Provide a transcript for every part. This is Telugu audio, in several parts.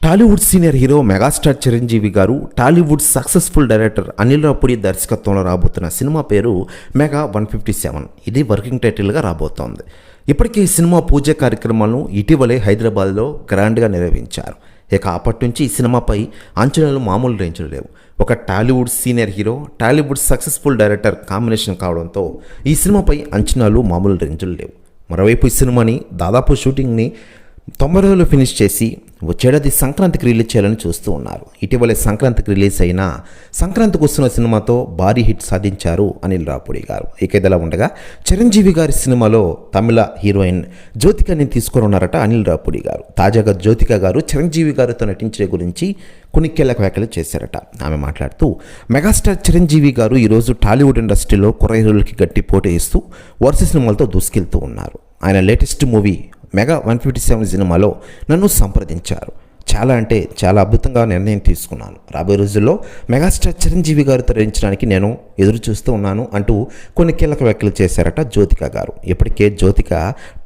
Tollywood senior hero megastar Chiranjeevi గారు టాలీవుడ్ సక్సెస్ఫుల్ డైరెక్టర్ అనిల్ రావుపూడి దర్శకత్వంలో రాబోతున్న సినిమా పేరు మెగా 157. ఇది వర్కింగ్ టైటిల్గా రాబోతోంది. ఇప్పటికీ ఈ సినిమా పూజ కార్యక్రమాలను ఇటీవలే హైదరాబాద్లో గ్రాండ్గా నిర్వహించారు. ఇక అప్పటి నుంచి ఈ సినిమాపై అంచనాలు మామూలు రేంజ్లో లేవు. ఒక Tollywood senior hero Tollywood successful director combination కావడంతో ఈ సినిమాపై అంచనాలు మామూలు రేంజ్లో లేవు. మరోవైపు ఈ సినిమాని దాదాపు షూటింగ్ని 90 రోజులు ఫినిష్ చేసి వచ్చేడాది సంక్రాంతికి రిలీజ్ చేయాలని చూస్తూ ఉన్నారు. ఇటీవలే సంక్రాంతికి రిలీజ్ అయిన సంక్రాంతికి వస్తున్న సినిమాతో భారీ హిట్ సాధించారు అనిల్ రావుపూడి గారు. ఇక ఇదిలా ఉండగా చిరంజీవి గారి సినిమాలో తమిళ హీరోయిన్ జ్యోతికని తీసుకున్నారట అనిల్ రావుపూడి గారు. తాజాగా జ్యోతిక గారు చిరంజీవి గారితో నటించే గురించి కొన్ని కీలక వ్యాఖ్యలు చేశారట. ఆమె మాట్లాడుతూ, మెగాస్టార్ చిరంజీవి గారు ఈరోజు టాలీవుడ్ ఇండస్ట్రీలో కుర్రహీరోలకి గట్టి పోటీ ఇస్తూ వరుస సినిమాలతో దూసుకెళ్తూ ఉన్నారు. ఆయన లేటెస్ట్ మూవీ మెగా 157 సినిమాలో నన్ను సంప్రదించారు. చాలా అద్భుతంగా నిర్ణయం తీసుకున్నాను. రాబోయే రోజుల్లో మెగాస్టార్ చిరంజీవి గారితో నటించడానికి నేను ఎదురు చూస్తూ ఉన్నాను అంటూ కొన్ని కీలక వ్యాఖ్యలు చేశారట జ్యోతిక గారు. ఇప్పటికే జ్యోతిక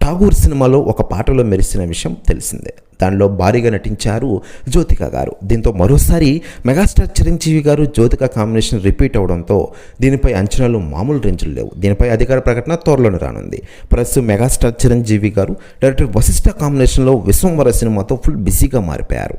ఠాగూర్ సినిమాలో ఒక పాటలో మెరిసిన విషయం తెలిసిందే. దానిలో భారీగా నటించారు జ్యోతిక గారు. దీంతో మరోసారి మెగాస్టార్ చిరంజీవి గారు జ్యోతిక కాంబినేషన్ రిపీట్ అవడంతో దీనిపై అంచనాలు మామూలు రేంజ్లు లేవు. దీనిపై అధికార ప్రకటన త్వరలోనే రానుంది. ప్రస్తుతం మెగాస్టార్ చిరంజీవి గారు డైరెక్టర్ వశిష్ఠ కాంబినేషన్లో విశ్వంవర సినిమాతో ఫుల్ బిజీగా మారిపోయారు.